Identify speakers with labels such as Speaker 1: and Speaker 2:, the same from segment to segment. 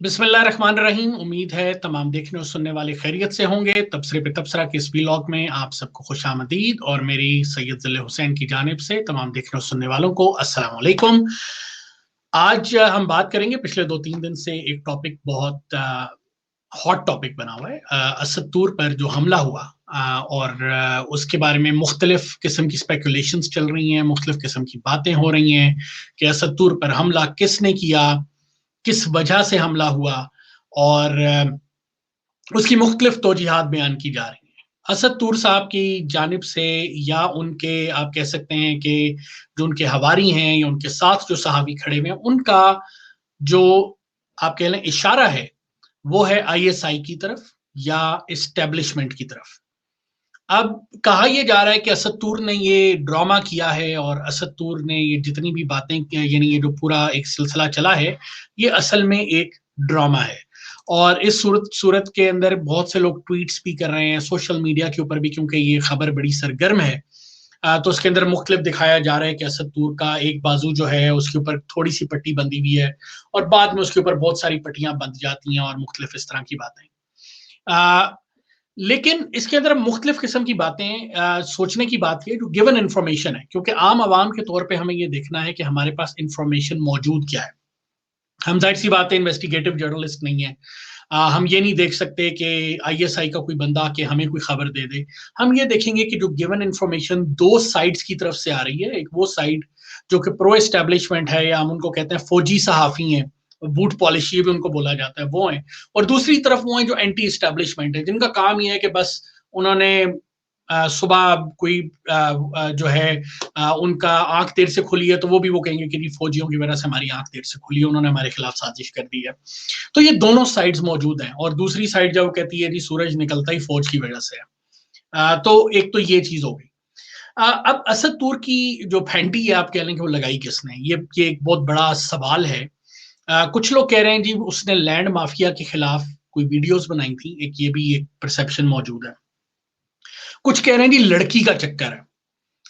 Speaker 1: बिस्मिल्लाहिर्रहमानिर्रहीम। उम्मीद है तमाम देखने और सुनने वाले खैरियत से होंगे। तबसरे पे तबसरा के इस व्लॉग में आप सबको खुशामदीद और मेरी सैयद ज़िले हुसैन की जानिब से तमाम देखने और सुनने वालों को अस्सलाम वालेकुम। आज हम बात करेंगे, पिछले 2-3 दिन से एक टॉपिक बहुत हॉट टॉपिक बना हुआ है, असद तूर पर जो हमला हुआ और उसके बारे में मुख्तलिफ किस्म की स्पेकुलेशंस चल रही हैं, मुख्तलिफ किस्म की बातें हो रही हैं कि असद तूर पर हमला किसने किया, किस वजह से हमला हुआ और उसकी मुख्तलिफ तौजीहात बयान की जा रही हैं। असद तूर साहब की जानिब से या उनके आप कह सकते हैं कि जो उनके हवारी हैं या उनके साथ जो सहाबी खड़े हुए हैं, उनका जो आप कह लें इशारा है वो है आईएसआई की तरफ या इस्टेब्लिशमेंट की तरफ। अब कहा यह जा रहा है कि असद तूर ने ये ड्रामा किया है और असद तूर ने ये जितनी भी बातें यानी ये जो पूरा एक सिलसिला चला है ये असल में एक ड्रामा है। और इस सूरत के अंदर बहुत से लोग ट्वीट्स भी कर रहे हैं सोशल मीडिया के ऊपर भी, क्योंकि ये खबर बड़ी सरगर्म है। तो उसके अंदर मुख्तलिफ दिखाया जा रहा है कि असद तूर का एक बाजू जो है उसके ऊपर थोड़ी सी पट्टी बंधी हुई है और बाद में उसके ऊपर बहुत सारी पट्टियां बंध जाती हैं और मुख्तलिफ इस तरह की बातें। लेकिन इसके अंदर मुख्तलिफ किस्म की बातें सोचने की बात है जो गिवन इंफॉर्मेशन है, क्योंकि आम आवाम के तौर पे हमें ये देखना है कि हमारे पास इंफॉर्मेशन मौजूद क्या है। हम जाहिर सी बात है इन्वेस्टिगेटिव जर्नलिस्ट नहीं है। हम ये नहीं देख सकते कि आईएसआई का कोई बंदा आके हमें कोई खबर दे दे। हम ये देखेंगे कि जो गिवन इंफॉर्मेशन दो साइड्स की तरफ से आ रही है, एक वो साइड जो कि प्रो एस्टेब्लिशमेंट है या हम उनको कहते हैं फौजी सहाफी हैं, बूट पॉलिश भी उनको बोला जाता है, वो है। और दूसरी तरफ वो है जो एंटी एस्टेब्लिशमेंट है, जिनका काम ये है कि बस उन्होंने सुबह कोई जो है उनका आंख देर से खुली है तो वो भी वो कहेंगे कि फौजियों की वजह से हमारी आंख देर से खुली है, उन्होंने हमारे खिलाफ साजिश कर दी है। तो ये दोनों साइड्स मौजूद हैं और दूसरी साइड जब कहती है जी सूरज निकलता ही फौज की वजह से है। तो एक तो ये चीज हो गई। अब असद तूर की जो फैंटी है आप कह लें कि वो लगाई किसने, ये एक बहुत बड़ा सवाल है। कुछ लोग कह रहे हैं जी उसने लैंड माफिया के खिलाफ कोई वीडियोस बनाई थी, एक ये भी एक परसेप्शन मौजूद है। कुछ कह रहे हैं जी लड़की का चक्कर है,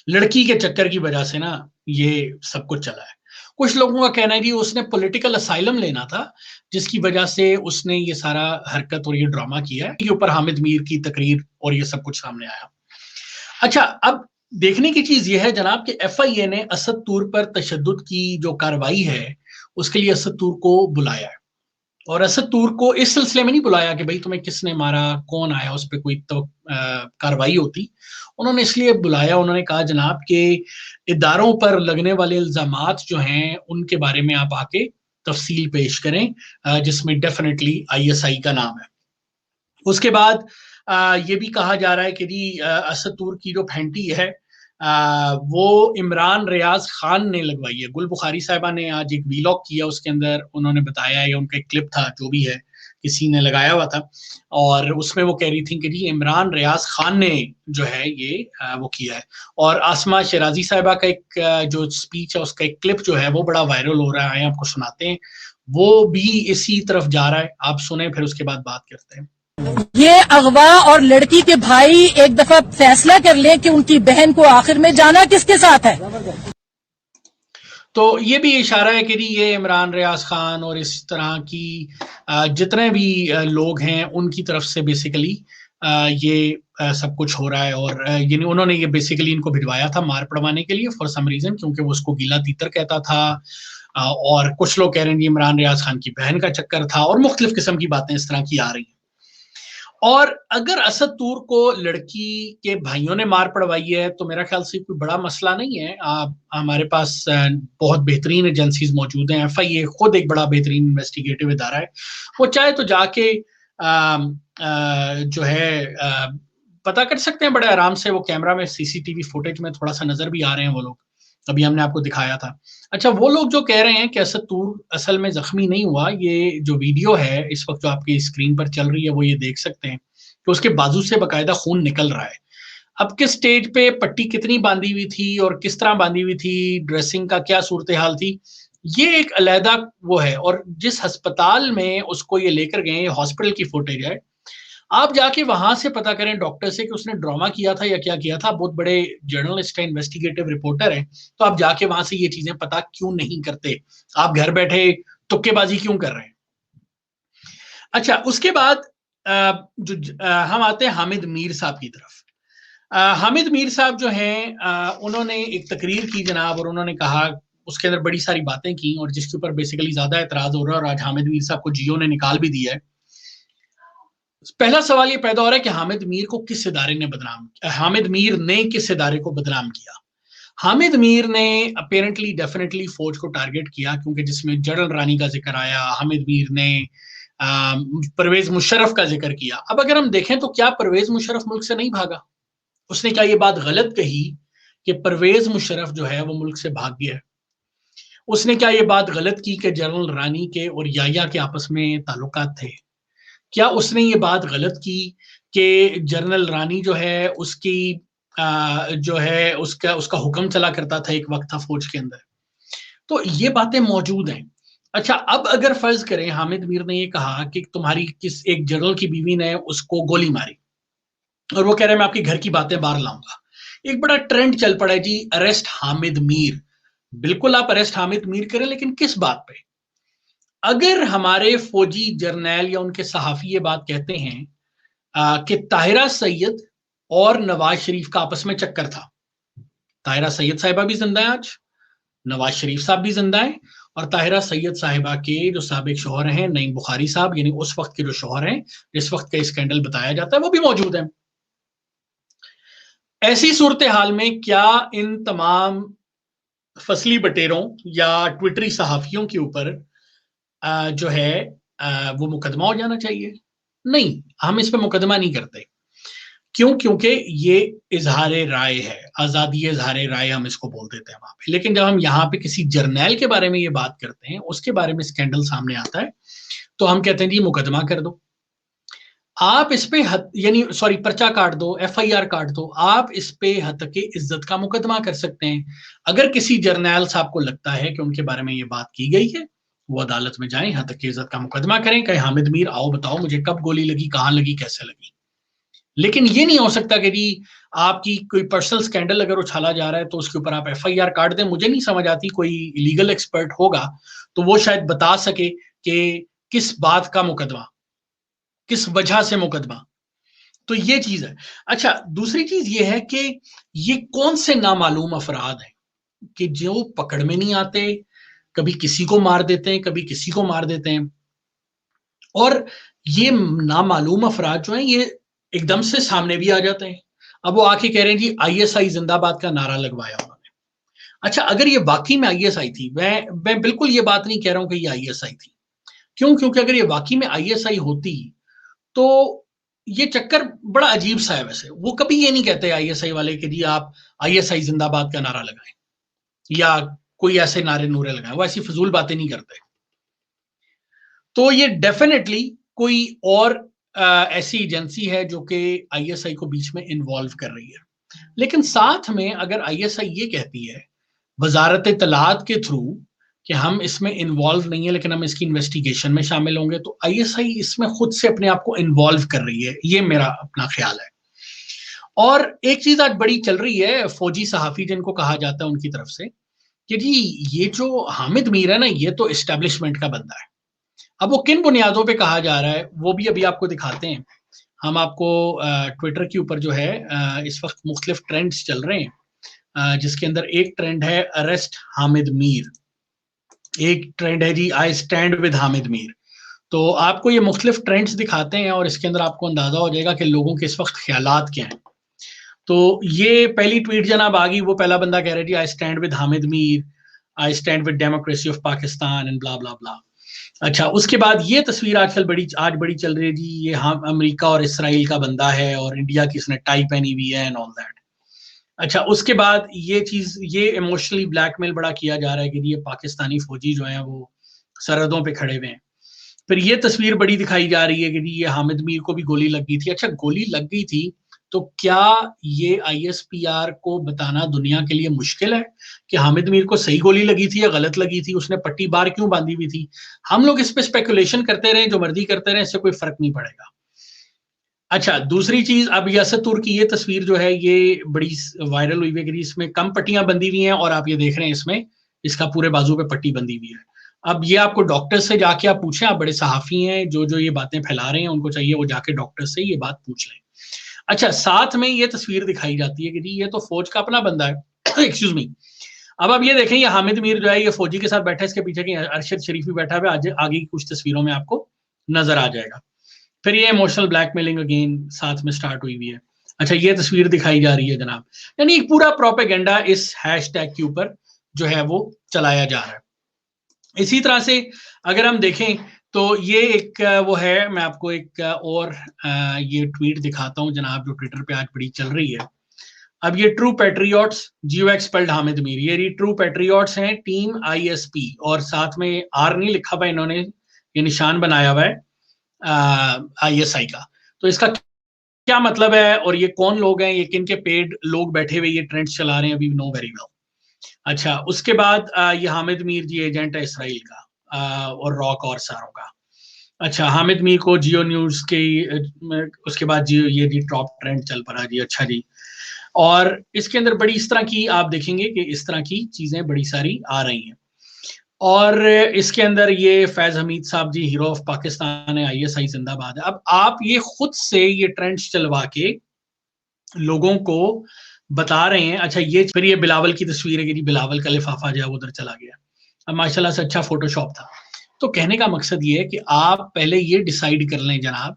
Speaker 1: लड़की के चक्कर की वजह से ना ये सब कुछ चला है। कुछ लोगों का कहना है कि उसने पॉलिटिकल असाइलम लेना था, जिसकी वजह से उसने ये सारा हरकत और ये ड्रामा किया है। के ऊपर हामिद मीर की तकरीर और ये सब कुछ सामने आया। अच्छा, अब देखने की चीज ये है जनाब कि एफआईए ने असद तूर पर तशद्दुद की जो कार्रवाई है उसके लिए असद तूर को बुलाया है। और असद तूर को इस सिलसिले में नहीं बुलाया कि भाई तुम्हें किसने मारा, कौन आया, उस पर कोई तो कार्रवाई होती। उन्होंने इसलिए बुलाया, उन्होंने कहा जनाब के इदारों पर लगने वाले इल्जामात जो हैं उनके बारे में आप आके तफसील पेश करें, जिसमें डेफिनेटली आईएसआई का नाम है। उसके बाद ये भी कहा जा रहा है कि जी असद तूर की जो फैंटी है वो इमरान रियाज खान ने लगवाई है। गुल बुखारी साहिबा ने आज एक वीलॉग किया, उसके अंदर उन्होंने बताया है, उनका एक क्लिप था जो भी है किसी ने लगाया हुआ था, और उसमें वो कह रही थी कि जी इमरान रियाज खान ने जो है ये वो किया है। और आसमा शराजी साहिबा का एक जो स्पीच है उसका एक क्लिप जो है वो बड़ा वायरल हो रहा है, आपको सुनाते हैं। वो भी इसी तरफ जा रहा है, आप सुने फिर उसके बाद बात करते हैं।
Speaker 2: ये अगवा और लड़की के भाई एक दफा फैसला कर लें कि उनकी बहन को आखिर में जाना किसके साथ है।
Speaker 1: तो ये भी इशारा है कि ये इमरान रियाज खान और इस तरह की जितने भी लोग हैं उनकी तरफ से बेसिकली ये सब कुछ हो रहा है। और यानी उन्होंने ये बेसिकली इनको भिजवाया था मार पड़वाने के लिए फॉर सम रीजन, क्योंकि वो उसको गीला तीतर कहता था। और कुछ लोग कह रहे हैं कि इमरान रियाज खान की बहन का चक्कर था और मुख्तलिफ किस्म की बातें इस तरह की आ रही हैं। और अगर असद तूर को लड़की के भाइयों ने मार पड़वाई है तो मेरा ख्याल से कोई बड़ा मसला नहीं है। हमारे पास बहुत बेहतरीन एजेंसीज मौजूद हैं, एफआईए खुद एक बड़ा बेहतरीन इन्वेस्टिगेटिव इदारा है। वो चाहे तो जाके जो है पता कर सकते हैं बड़े आराम से। वो कैमरा में सीसीटीवी फुटेज में थोड़ा सा नजर भी आ रहे हैं वो लोग, अभी हमने आपको दिखाया था। अच्छा, वो लोग जो कह रहे हैं कि असद तूर असल में जख्मी नहीं हुआ, ये जो वीडियो है इस वक्त जो आपकी स्क्रीन पर चल रही है वो ये देख सकते हैं कि उसके बाजू से बाकायदा खून निकल रहा है। अब किस स्टेज पे पट्टी कितनी बांधी हुई थी और किस तरह बांधी हुई थी, ड्रेसिंग का क्या सूरत हाल थी, ये एक अलहदा वो है। और जिस अस्पताल में उसको ये लेकर गए, हॉस्पिटल की फुटेज है, आप जाके वहां से पता करें डॉक्टर से कि उसने ड्रामा किया था या क्या किया था। बहुत बड़े जर्नलिस्ट है, इन्वेस्टिगेटिव रिपोर्टर है, तो आप जाके वहां से ये चीजें पता क्यों नहीं करते? आप घर बैठे तुक्केबाजी क्यों कर रहे हैं? अच्छा, उसके बाद हम आते हैं हामिद मीर साहब की तरफ। हामिद मीर साहब जो हैं उन्होंने एक तकरीर की जनाब, और उन्होंने कहा, उसके अंदर बड़ी सारी बातें की और जिसके ऊपर बेसिकली ज्यादा एतराज हो रहा है, और आज हामिद मीर साहब को जियो ने निकाल भी दिया है। पहला सवाल ये पैदा हो रहा है कि हामिद मीर को किस इदारे ने बदनाम किया, हामिद मीर ने किस इदारे को बदनाम किया। हामिद मीर ने अपेरेंटली डेफिनेटली फौज को टारगेट किया, क्योंकि जिसमें जनरल रानी का जिक्र आया, हामिद मीर ने परवेज मुशर्रफ का जिक्र किया। अब अगर हम देखें तो क्या परवेज मुशर्रफ मुल्क से नहीं भागा? उसने क्या ये बात गलत कही कि परवेज मुशर्रफ जो है वो मुल्क से भाग गया? उसने क्या ये बात गलत की कि जनरल रानी के और याया के आपस में ताल्लुकात थे? क्या उसने ये बात गलत की कि जनरल रानी जो है उसकी जो है उसका हुक्म चला करता था, एक वक्त था फौज के अंदर? तो ये बातें मौजूद हैं। अच्छा, अब अगर फर्ज करें हामिद मीर ने ये कहा कि तुम्हारी किस एक जनरल की बीवी ने उसको गोली मारी, और वो कह रहे हैं मैं आपकी घर की बातें बाहर लाऊंगा। एक बड़ा ट्रेंड चल पड़ा है जी, अरेस्ट हामिद मीर। बिल्कुल आप अरेस्ट हामिद मीर करें, लेकिन किस बात पे? अगर हमारे फौजी जर्नैल या उनके सहाफी ये बात कहते हैं कि ताहिरा सैयद और नवाज शरीफ का आपस में चक्कर था, ताहिरा सैयद साहिबा भी जिंदा है आज, नवाज शरीफ साहब भी जिंदा है, और ताहिरा सैयद साहिबा के जो साबिक शौहर हैं नईम बुखारी साहब, यानी उस वक्त के जो शौहर हैं जिस वक्त का स्कैंडल बताया जाता है, वो भी मौजूद है। ऐसी सूरत हाल में क्या इन तमाम फसली बटेरों या ट्विटरी सहाफियों के ऊपर जो है वो मुकदमा हो जाना चाहिए? नहीं, हम इस पर मुकदमा नहीं करते। क्यों? क्योंकि ये इजहार राय है, आजादी इजहार राय हम इसको बोल देते हैं वहां पे। लेकिन जब हम यहाँ पे किसी जर्नैल के बारे में ये बात करते हैं, उसके बारे में स्कैंडल सामने आता है, तो हम कहते हैं जी मुकदमा कर दो, आप इस पे यानी सॉरी पर्चा काट दो, FIR काट दो, आप इस पे हत्के इज्जत का मुकदमा कर सकते हैं। अगर किसी जर्नैल साहब को लगता है कि उनके बारे में ये बात की गई है, वो अदालत में जाएं, हत्के इज्जत का मुकदमा करें, कहें हामिद मीर आओ बताओ मुझे कब गोली लगी, कहाँ लगी, कैसे लगी। लेकिन ये नहीं हो सकता कि जी आपकी कोई पर्सनल स्कैंडल अगर उछाला जा रहा है तो उसके ऊपर आप FIR काट दें। मुझे नहीं समझ आती, कोई लीगल एक्सपर्ट होगा तो वो शायद बता सके कि किस बात का मुकदमा, किस वजह से मुकदमा। तो ये चीज है। अच्छा, दूसरी चीज ये है कि ये कौन से नामालूम अफराद हैं कि जो पकड़ में नहीं आते, कभी किसी को मार देते हैं, कभी किसी को मार देते हैं, और ये नामालूम अफराद जो हैं ये एकदम से सामने भी आ जाते हैं। अब वो आके कह रहे हैं जी ISI जिंदाबाद का नारा लगवाया उन्होंने। अच्छा, अगर ये वाकई में ISI थी, मैं बिल्कुल ये बात नहीं कह रहा हूं कि ये ISI थी। क्यों? क्योंकि अगर ये वाकई में ISI होती तो ये चक्कर बड़ा अजीब सा है। वैसे वो कभी ये नहीं कहते ISI वाले कि जी आप ISI जिंदाबाद का नारा लगाएं या कोई ऐसे नारे नूरे लगाएं, वो ऐसी फजूल बातें नहीं करते। तो ये डेफिनेटली कोई और ऐसी एजेंसी है जो कि ISI को बीच में इन्वॉल्व कर रही है। लेकिन साथ में अगर ISI ये कहती है वजारत इत्तलात के थ्रू कि हम इसमें इन्वॉल्व नहीं है लेकिन हम इसकी इन्वेस्टिगेशन में शामिल होंगे, तो ISI इसमें खुद से अपने आप को इन्वॉल्व कर रही है, ये मेरा अपना ख्याल है। और एक चीज आज बड़ी चल रही है, फौजी सहाफी जिनको कहा जाता है उनकी तरफ से, कि जी ये जो हामिद मीर है ना, ये तो एस्टेब्लिशमेंट का बंदा है। अब वो किन बुनियादों पे कहा जा रहा है वो भी अभी आपको दिखाते हैं। हम आपको ट्विटर के ऊपर जो है इस वक्त मुख्तलिफ ट्रेंड्स चल रहे हैं, जिसके अंदर एक ट्रेंड है अरेस्ट हामिद मीर, एक ट्रेंड है जी I stand with Hamid Mir. तो आपको ये मुख्तलिफ ट्रेंड्स दिखाते हैं और इसके अंदर आपको अंदाजा हो जाएगा कि लोगों के इस वक्त ख्यालात क्या हैं। तो ये पहली ट्वीट जनाब आ गई, वो पहला बंदा कह रहा है जी I stand with Hamid Mir, I stand with democracy of Pakistan and blah blah blah. अच्छा, उसके बाद ये तस्वीर आज बड़ी चल रही है जी, ये हाँ अमेरिका और इसराइल का बंदा है और इंडिया की इसने टाई पहनी हुई है एंड ऑल दैट। अच्छा, उसके बाद ये इमोशनली ब्लैकमेल बड़ा किया जा रहा है कि ये पाकिस्तानी फौजी जो हैं वो सरहदों पे खड़े हुए हैं। फिर ये तस्वीर बड़ी दिखाई जा रही है कि ये हामिद मीर को भी गोली लग गई थी। अच्छा, गोली लग गई थी तो क्या ये ISPR को बताना दुनिया के लिए मुश्किल है कि हामिद मीर को सही गोली लगी थी या गलत लगी थी, उसने पट्टी बार क्यों बांधी हुई थी? हम लोग इस पे स्पेकुलेशन करते रहे, जो मर्जी करते रहे, इससे कोई फर्क नहीं पड़ेगा। अच्छा, दूसरी चीज, अब यासतुर की ये तस्वीर जो है ये बड़ी वायरल हुई है कि इसमें कम पट्टियां बंधी हुई हैं और आप ये देख रहे हैं इसमें इसका पूरे बाजू पे पट्टी बंधी हुई है। अब ये आपको डॉक्टर से जाके आप पूछें, आप बड़े सहाफी हैं, जो जो ये बातें फैला रहे हैं उनको चाहिए वो जाके डॉक्टर से ये बात पूछ लें। अच्छा, साथ में ये तस्वीर दिखाई जाती है कि जी ये तो फौज का अपना बंदा है एक्सक्यूज मी। अब आप ये देखें, ये हामिद मीर जो है ये फौजी के साथ बैठा है, इसके पीछे की अरशद शरीफ भी बैठा है, आगे की कुछ तस्वीरों में आपको नजर आ जाएगा। फिर ये इमोशनल ब्लैकमेलिंग अगेन साथ में स्टार्ट हुई हुई है। अच्छा, ये तस्वीर दिखाई जा रही है जनाब, यानी एक पूरा प्रोपेगेंडा इस हैशटैग के ऊपर जो है वो चलाया जा रहा है। इसी तरह से अगर हम देखें तो ये एक वो है, मैं आपको एक और ये ट्वीट दिखाता हूं जनाब, जो ट्विटर पे आज बड़ी चल रही है। अब ये ट्रू पैट्रियट्स जियो एक्सपेल्ड हामिद मीर, ये ट्रू पैट्रियट्स हैं टीम आईएसपी, और साथ में आर नहीं लिखा हुआ, इन्होंने ये निशान बनाया हुआ है आईएसआई का। तो इसका क्या मतलब है और ये कौन लोग हैं, ये किन के पेड लोग बैठे हुए ये ट्रेंड्स चला रहे हैं, वी नो वेरी वेल। अच्छा, उसके बाद ये हामिद मीर जी एजेंट है इसराइल का और रॉक और सारों का। अच्छा, हामिद मीर को जियो न्यूज के उसके बाद जियो ये जी टॉप ट्रेंड चल पड़ा जी। अच्छा जी, और इसके अंदर बड़ी इस तरह की आप देखेंगे कि इस तरह की चीजें बड़ी सारी आ रही हैं। और इसके अंदर ये फैज हमीद साहब जी हीरो ऑफ पाकिस्तान है, आईएसआई जिंदाबाद है। अब आप ये खुद से ये ट्रेंड्स चलवा के लोगों को बता रहे हैं। अच्छा, ये फिर ये बिलावल की तस्वीर है कि बिलावल का लिफाफा जो है उधर चला गया। अब माशाल्लाह से अच्छा फोटोशॉप था। तो कहने का मकसद ये है कि आप पहले ये डिसाइड कर लें जनाब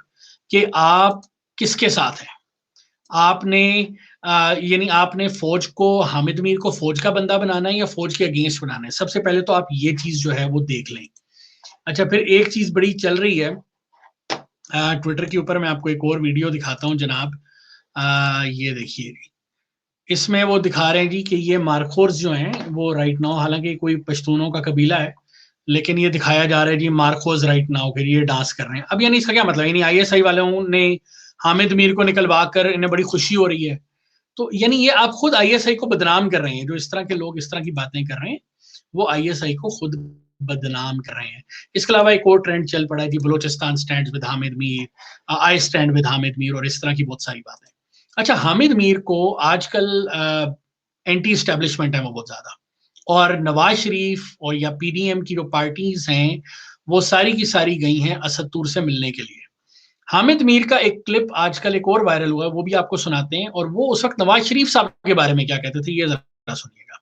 Speaker 1: कि आप किसके साथ हैं। आपने यानी आपने फौज को, हामिद मीर को फौज का बंदा बनाना है या फौज के अगेंस्ट बनाना है, सबसे पहले तो आप ये चीज जो है वो देख लें। अच्छा, फिर एक चीज बड़ी चल रही है ट्विटर के ऊपर, मैं आपको एक और वीडियो दिखाता हूं जनाब। ये देखिए, इसमें वो दिखा रहे हैं जी कि ये मारखोर्स जो हैं वो राइट नाउ, हालांकि कोई पश्तूनों का कबीला है, लेकिन ये दिखाया जा रहा है जी मारखोज राइट नाउ फिर ये डांस कर रहे हैं। अब यानी इसका क्या मतलब, यानी आईएसआई वालों ने हामिद मीर को निकलवा कर इन्हें बड़ी खुशी हो रही है। तो यानी ये आप खुद आईएसआई को बदनाम कर रहे हैं, जो इस तरह के लोग इस तरह की बातें कर रहे हैं वो आईएसआई को खुद बदनाम कर रहे हैं। इसके अलावा एक और ट्रेंड चल पड़ा है कि Balochistan stand with Hamid Mir, I stand with Hamid Mir, और इस तरह की बहुत सारी बातें। अच्छा, हामिद मीर को आजकल एंटी एस्टेब्लिशमेंट है वो बहुत ज्यादा, और नवाज शरीफ और या पीडीएम की जो पार्टीज हैं वो सारी की सारी गई हैं असद तूर से मिलने के लिए। हामिद मीर का एक क्लिप आजकल एक और वायरल हुआ है, वो भी आपको सुनाते हैं, और वो उस वक्त नवाज शरीफ साहब के बारे में क्या कहते थे, ये जरा सुनिएगा।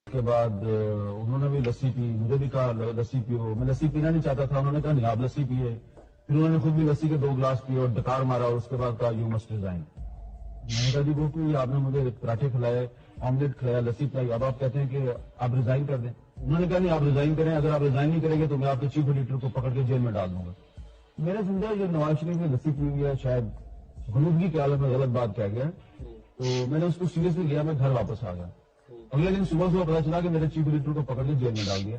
Speaker 3: के बाद उन्होंने भी लस्सी पी, मुझे भी कहा लस्सी पियो, मैं लस्सी पीना नहीं चाहता था, उन्होंने कहा नहीं आप लस्सी पिए, फिर उन्होंने खुद भी लस्सी के 2 गिलास पिए और डकार मारा, और उसके बाद कहा यू मस्ट रिजाइन। मैंने कहा जी वो आपने मुझे पराठे खिलाए, ऑमलेट खिलाया, लस्सी पिलाई, अब आप कहते हैं कि आप रिजाइन कर दें। उन्होंने कहा नहीं आप रिजाइन करें, अगर आप रिजाइन नहीं करेंगे तो मैं आपके चीफ एडिटर को पकड़ के जेल में डाल दूंगा। मैंने समझा ये नवाज शरीफ ने लस्सी पी हुई है, शायद गुलूदगी के आलम में गलत बात कह गया, तो मैंने उसको सीरियसली लिया, मैं घर वापस आ गया। अगले दिन सुबह सुबह पता चला कि मेरे चीफ एडिटर को पकड़ के जेल में डाल दिया।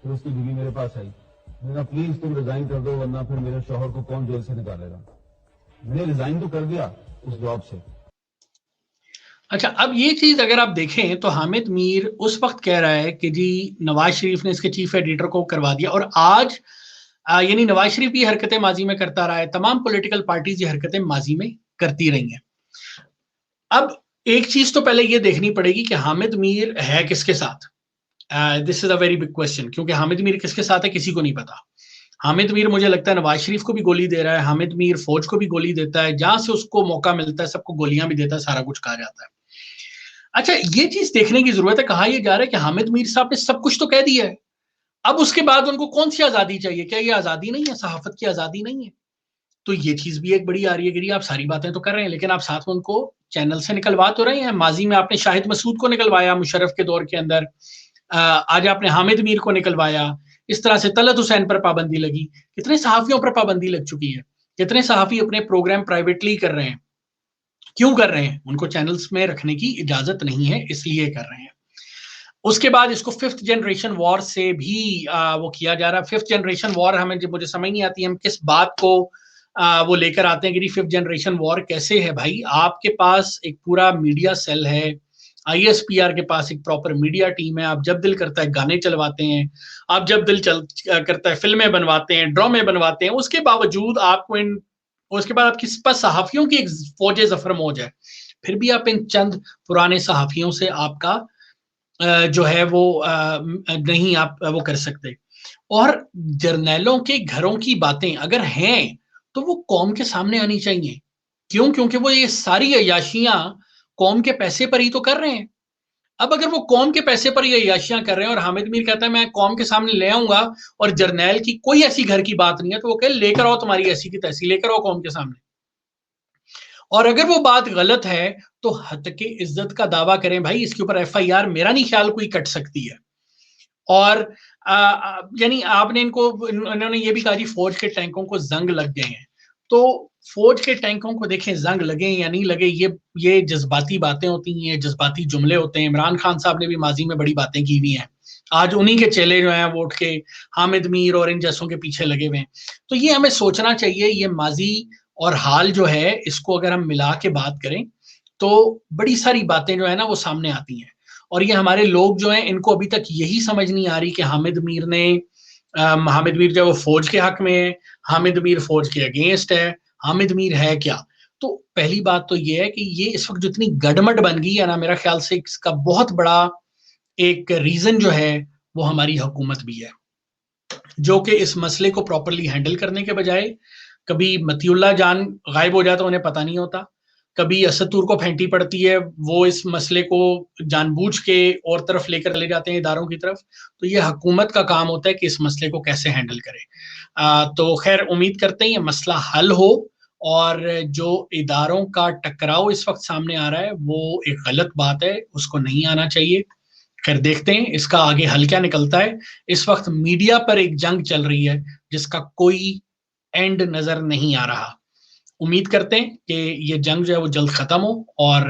Speaker 3: फिर उसकी बीवी मेरे पास आई, मैंने प्लीज तुम रिजाइन कर दो वरना फिर मेरे शौहर को कौन जेल से निकालेगा। मैंने रिजाइन तो कर दिया उस जॉब से।
Speaker 1: अच्छा, अब ये चीज अगर आप देखें तो हामिद मीर उस वक्त कह रहा है कि जी नवाज शरीफ ने इसके चीफ एडिटर को करवा दिया, और आज यानी नवाज शरीफ भी हरकतें माजी में करता रहा है, तमाम पॉलिटिकल पार्टीज ये हरकतें माजी में करती रही हैं। अब एक चीज तो पहले ये देखनी पड़ेगी कि हामिद मीर है किसके साथ। This is a very big question, क्योंकि हामिद मीर किसके साथ है किसी को नहीं पता। हामिद मीर मुझे लगता है नवाज शरीफ को भी गोली दे रहा है, हामिद मीर फौज को भी गोली देता है, जहां से उसको मौका मिलता है सबको गोलियां भी देता है, सारा कुछ कहा जाता है। अच्छा, ये चीज देखने की जरूरत है, कहा यह जा रहा है कि हामिद मीर साहब ने सब कुछ तो कह दिया है, अब उसके बाद उनको कौन सी आजादी चाहिए, क्या ये आजादी नहीं है, सहाफत की आजादी नहीं है। तो ये चीज भी एक बड़ी आ रही है कि आप सारी बातें तो कर रहे हैं लेकिन आप साथ में उनको चैनल से निकलवा तो रहे हैं। माजी में आपने शाहिद मसूद को निकलवाया मुशर्रफ के दौर के अंदर, आज आपने हामिद मीर को निकलवाया, इस तरह से तलत हुसैन पर पाबंदी लगी, कितने सहाफियों पर पाबंदी लग चुकी है, कितने सहाफी अपने प्रोग्राम प्राइवेटली कर रहे हैं। क्यों कर रहे हैं, उनको चैनल्स में रखने की इजाजत नहीं है इसलिए कर रहे हैं। उसके बाद इसको 5th जनरेशन वॉर से भी वो किया जा रहा है। 5th जनरेशन वॉर हमें मुझे समझ नहीं आती हम किस बात को वो लेकर आते हैं कि 5th जनरेशन वॉर कैसे है भाई। आपके पास एक पूरा मीडिया सेल है, आईएसपीआर के पास एक प्रॉपर मीडिया टीम है, आप जब दिल करता है गाने चलवाते हैं, आप जब दिल करता है फिल्में बनवाते हैं, ड्रामे बनवाते हैं, उसके बावजूद आपको उसके बाद आपके पास सहाफियों की एक फौज जफर मौज है, फिर भी आप इन चंद पुराने सहाफियों से आपका जो है वो नहीं आप वो कर सकते। और जर्नैलों के घरों की बातें अगर हैं तो वो कौम के सामने आनी चाहिए। क्यों? क्योंकि वो ये सारी अय्याशियां कौम के पैसे पर ही तो कर रहे हैं। अब अगर वो कौम के पैसे पर ये अय्याशियां कर रहे हैं और हामिद मीर कहता है मैं कौम के सामने ले आऊंगा और जर्नैल की कोई ऐसी घर की बात नहीं है, तो वो कहे लेकर आओ तुम्हारी ऐसी की तैसी, लेकर आओ कौम के सामने। और अगर वो बात गलत है तो हद के इज्जत का दावा करें भाई, इसके ऊपर एफआईआर मेरा नहीं ख्याल कोई कट सकती है। और यानी आपने इन्होंने ये भी कहा जी फौज के टैंकों को जंग लग गए हैं। तो फौज के टैंकों को देखें जंग लगे या नहीं लगे, ये जज्बाती बातें होती हैं, जज्बाती जुमले होते हैं। इमरान खान साहब ने भी माजी में बड़ी बातें की हुई हैं, आज उन्हीं के चेले जो हैं वो उठ के हामिद मीर और इन जैसों के पीछे लगे हुए हैं। तो ये हमें सोचना चाहिए, ये माजी और हाल जो है इसको अगर हम मिला के बात करें तो बड़ी सारी बातें जो है ना वो सामने आती हैं। और ये हमारे लोग जो हैं इनको अभी तक यही समझ नहीं आ रही कि हामिद मीर जो वो फौज के हक में है, हामिद मीर फौज के अगेंस्ट है, हामिद मीर है क्या। तो पहली बात तो ये है कि ये इस वक्त जितनी गड़मड़ बन गई है ना, मेरा ख्याल से इसका बहुत बड़ा एक रीजन जो है वो हमारी हुकूमत भी है, जो कि इस मसले को प्रॉपरली हैंडल करने के बजाय कभी मतीउल्लाह जान गायब हो जाता, उन्हें पता नहीं होता, कभी असदुर को फेंटी पड़ती है, वो इस मसले को जानबूझ के और तरफ लेकर चले जाते हैं इदारों की तरफ। तो ये हुकूमत का काम होता है कि इस मसले को कैसे हैंडल करे। तो खैर उम्मीद करते हैं ये मसला हल हो, और जो इदारों का टकराव इस वक्त सामने आ रहा है वो एक गलत बात है, उसको नहीं आना चाहिए। खैर देखते हैं इसका आगे हल क्या निकलता है। इस वक्त मीडिया पर एक जंग चल रही है जिसका कोई एंड नजर नहीं आ रहा। उम्मीद करते हैं कि ये जंग जो है वो जल्द खत्म हो और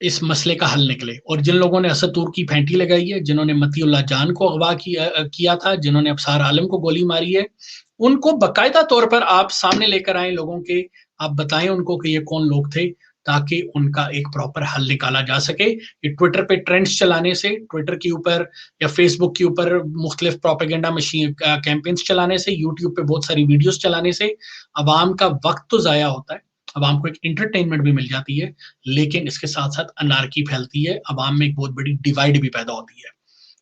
Speaker 1: इस मसले का हल निकले। और जिन लोगों ने असदुर की फेंटी लगाई है, जिन्होंने मतीउल्लाह जान को अगवा किया था, जिन्होंने अबसार आलम को गोली मारी है, उनको बाकायदा तौर पर आप सामने लेकर आए लोगों के, आप बताएं उनको कि ये कौन लोग थे, ताकि उनका एक प्रॉपर हल निकाला जा सके। ये ट्विटर पे ट्रेंड्स चलाने से, ट्विटर के ऊपर या फेसबुक के ऊपर मुख्तलिफ प्रोपेगेंडा मशीन कैंपेन्स चलाने से, यूट्यूब पे बहुत सारी वीडियोस चलाने से अवाम का वक्त तो ज़ाया होता है, अवाम को एक इंटरटेनमेंट भी मिल जाती है, लेकिन इसके साथ साथ अनार्की फैलती है, अवाम में एक बहुत बड़ी डिवाइड भी पैदा होती है।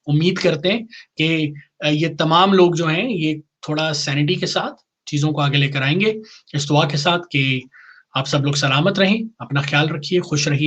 Speaker 1: उम्मीद करते हैं कि ये तमाम लोग जो हैं ये थोड़ा सैनिटी के साथ चीज़ों को आगे लेकर आएंगे, इस दुआ के साथ कि आप सब लोग सलामत रहें, अपना ख्याल रखिए, खुश रहिए।